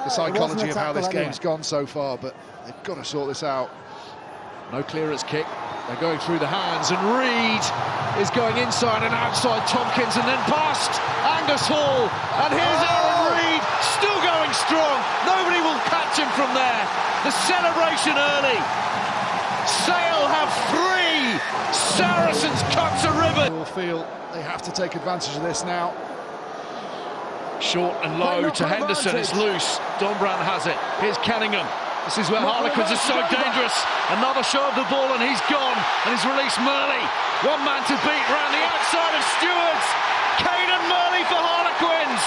the psychology of how this game's gone so far, but they've got to sort this out. No clearance kick. They're going through the hands, and Reed is going inside and outside Tompkins, and then past Angus Hall. And here's Aaron Reed, still going strong. Nobody will catch him from there. The celebration early. Sale have 3. Saracens cuts a ribbon. Will feel they have to take advantage of this now. Short and low to Henderson. It's loose. Don Brown has it. Here's Cunningham. This is where Harlequins are so dangerous. Another show of the ball, and he's gone. And he's released Murley. One man to beat round the outside of Stewards. Caden Murley for Harlequins.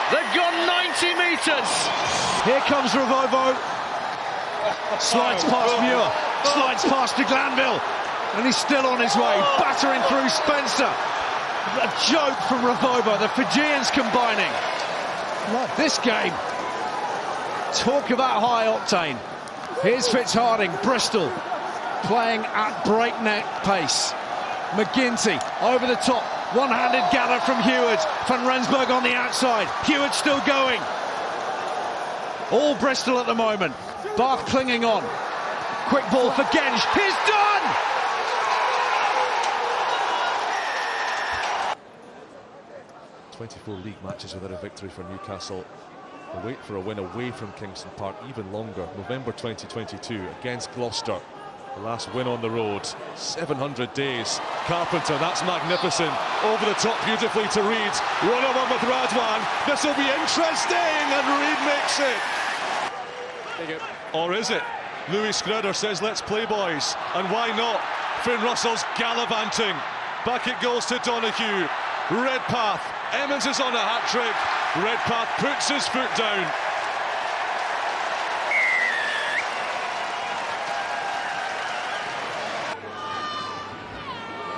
They've gone 90 metres. Here comes Revovo. Slides past Muir. Slides past de Glanville. And he's still on his way. Battering through Spencer. A joke from Revovo. The Fijians combining. This game. Talk about high octane. Here's Fitzharding, Bristol, playing at breakneck pace. McGinty over the top, one-handed gather from Heward. Van Rensburg on the outside. Heward still going. All Bristol at the moment. Bath clinging on. Quick ball for Genge. He's done! "24 league matches without a victory for Newcastle. They wait for a win away from Kingston Park even longer. November 2022 against Gloucester. The last win on the road. 700 days. Carpenter, that's magnificent. Over the top beautifully to Reed. One-on-one with Radwan. This will be interesting, and Reed makes it. Or is it? Louis Scudder says, let's play, boys. And why not? Finn Russell's gallivanting. Back it goes to Donoghue. Redpath. Emmons is on a hat-trick. Redpath puts his foot down.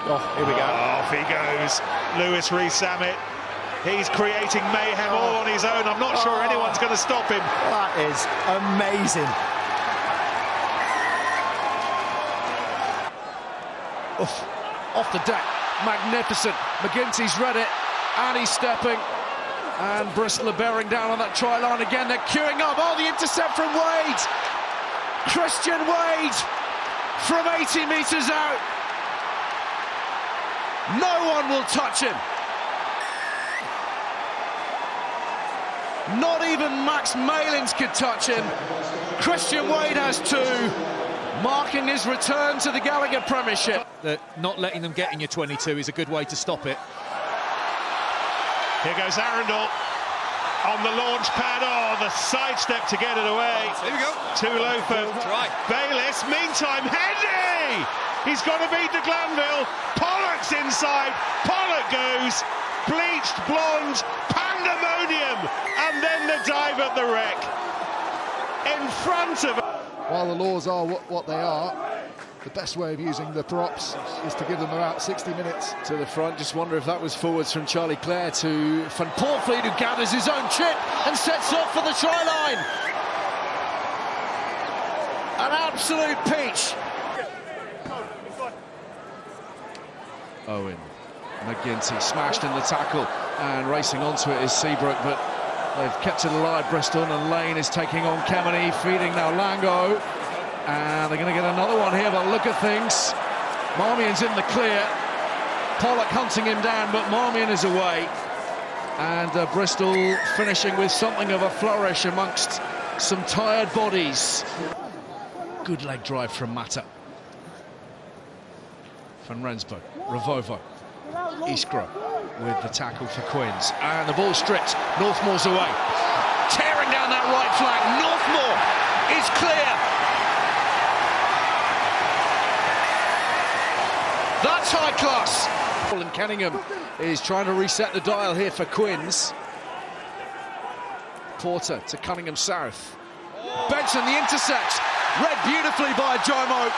Oh, here we go. Off he goes. Lewis Rees-Zammit. He's creating mayhem all on his own. I'm not sure anyone's going to stop him. That is amazing. Off the deck. Magnificent. McGinty's read it. And he's stepping. And Bristol are bearing down on that try line again. They're queuing up. Oh, the intercept from Wade. Christian Wade from 80 metres out. No one will touch him. Not even Max Malins could touch him. Christian Wade has 2, marking his return to the Gallagher Premiership. Not letting them get in your 22 is a good way to stop it. Here goes Arundel on the launch pad. Oh, the sidestep to get it away. Here we go. Too low for Bayliss. Meantime, Hendy! He's got to beat de Glanville. Pollock's inside. Pollock goes. Bleached blonde. Pandemonium. And then the dive at the wreck. In front of... While the laws are what they are, the best way of using the props is to give them about 60 minutes. To the front, just wonder if that was forwards from Charlie Clare to Van Poortvliet, who gathers his own chip and sets off for the try line. An absolute peach. Owen, McGinty smashed in the tackle, and racing onto it is Seabrook, but they've kept it alive, Bristol, and Lane is taking on Kemeny, feeding now Lango. And they're going to get another one here, but look at things. Marmion's in the clear. Pollock hunting him down, but Marmion is away. And Bristol finishing with something of a flourish amongst some tired bodies. Good leg drive from Mata. Van Rensburg, Revovo, Iskra with the tackle for Quins. And the ball stripped. Northmore's away. Tearing down that right flank. Northmore is clear. That's high class. And Cunningham is trying to reset the dial here for Quins. Porter to Cunningham South. Benson the intercept. Read beautifully by Jomo.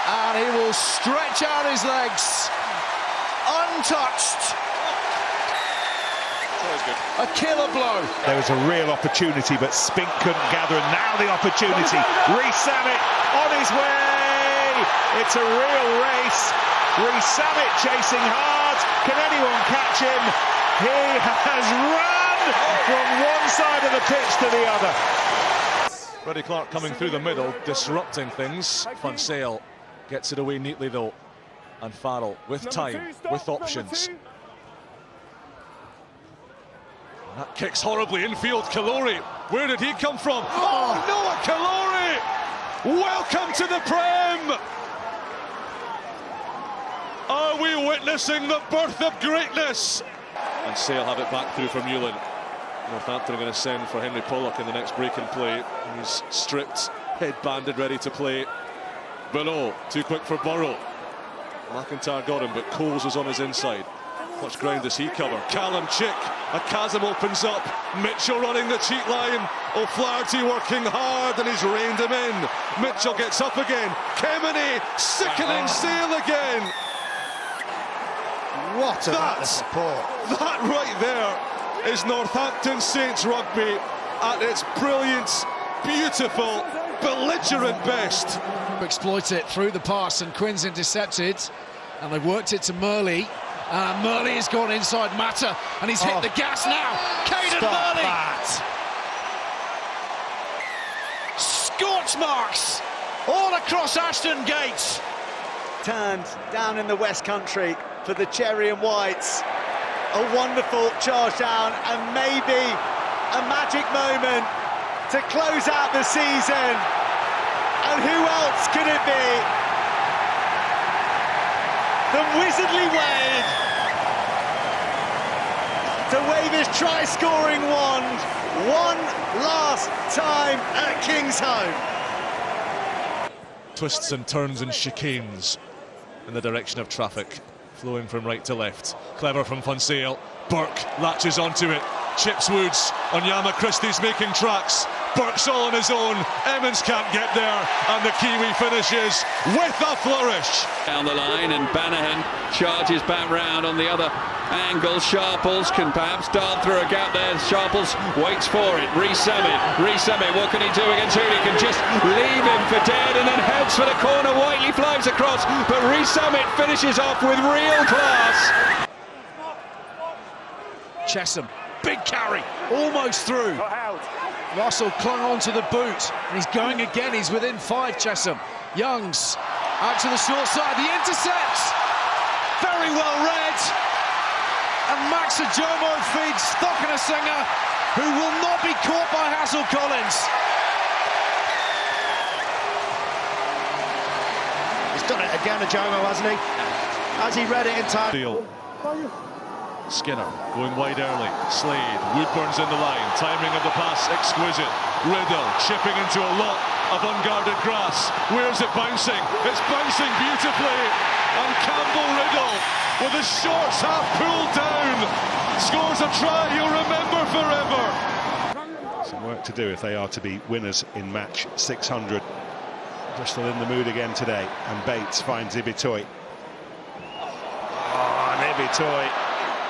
And he will stretch out his legs. Untouched. A killer blow. There was a real opportunity, but Spink couldn't gather. And now the opportunity. Rees-Zammit on his way. It's a real race. Rees-Zammit chasing hard. Can anyone catch him? He has run from side of the pitch to the other. Freddie Clark coming through the middle, disrupting things. Fonseca gets it away neatly though. And Farrell with time, with options. And that kicks horribly infield. Kalori, where did he come from? Oh, Noah Kalori! Welcome to the Prem! Are we witnessing the birth of greatness? And Sale have it back through from Newland. Northampton are going to send for Henry Pollock in the next break and play. He's stripped, head-banded, ready to play. Below, too quick for Burrow. McIntyre got him, but Coles was on his inside. Much ground does he cover? Callum Chick, a chasm opens up. Mitchell running the cheat line. O'Flaherty working hard, and he's reined him in. Mitchell gets up again. Kemeny sickening Sale again. What about the support? That right there is Northampton Saints rugby at its brilliant, beautiful, belligerent best. Exploits it through the pass, and Quinn's intercepted, and they've worked it to Murley. Murley has gone inside Mata, and he's hit the gas now. Caden Murley! Scorch marks all across Ashton Gate. Turned down in the West Country for the Cherry and Whites. A wonderful charge down, and maybe a magic moment to close out the season. And who else could it be than Wizardly Wade to wave his try-scoring wand one last time at Kingsholm. Twists and turns and chicanes in the direction of traffic, flowing from right to left. Clever from Fonseca. Burke latches onto it. Chips Woods. Onyama Christie's making tracks. Burke's all on his own. Emmons can't get there, and the Kiwi finishes with a flourish. Down the line, and Bannahan charges back round on the other angle. Sharples can perhaps dart through a gap there. Sharples waits for it. Rees-Summit, what can he do against Hooley? Can just leave him for dead, and then heads for the corner. Whiteley flies across, but Rees-Summit finishes off with real class. Chesham, big carry, almost through. Russell clung onto the boot, and he's going again. He's within 5, Chesham. Youngs out to the short side. The intercept, very well read. And Max Ajomo feeds Stockenasinger, who will not be caught by Hassel Collins. He's done it again, Ajomo, hasn't he? Has he read it in time? Deal. Skinner going wide early. Slade, Woodburn's in the line. Timing of the pass exquisite. Riddle chipping into a lot of unguarded grass. Where's it bouncing? It's bouncing beautifully. And Campbell Riddle, with his shorts half pulled down, scores a try you'll remember forever. Some work to do if they are to be winners in match 600. Bristol in the mood again today, and Bates finds Ibitoy. Oh, and Ibitoy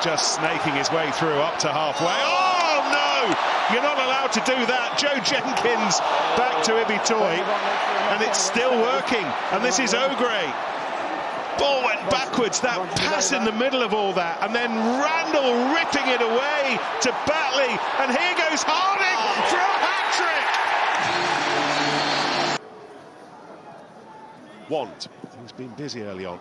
just snaking his way through up to halfway. Oh no! You're not allowed to do that. Joe Jenkins back to Ibitoy, and it's still working. And this is O'Gray. Ball went backwards. That pass in the middle of all that, and then Randall ripping it away to Batley, and here goes Harding for a hat-trick. Want, he's been busy early on.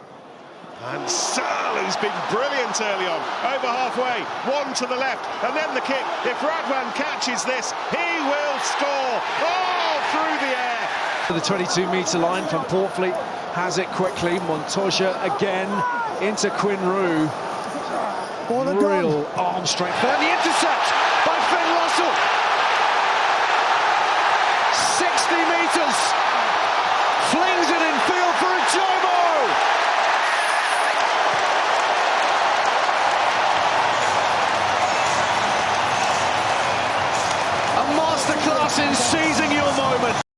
And Searle, who's been brilliant early on, over halfway, one to the left, and then the kick. If Radwan catches this, he will score. Oh, through the air. To the 22-metre line from Portfleet, has it quickly. Montoya again into Quinn Rue. Real arm strength there. The intercept by Finn Russell.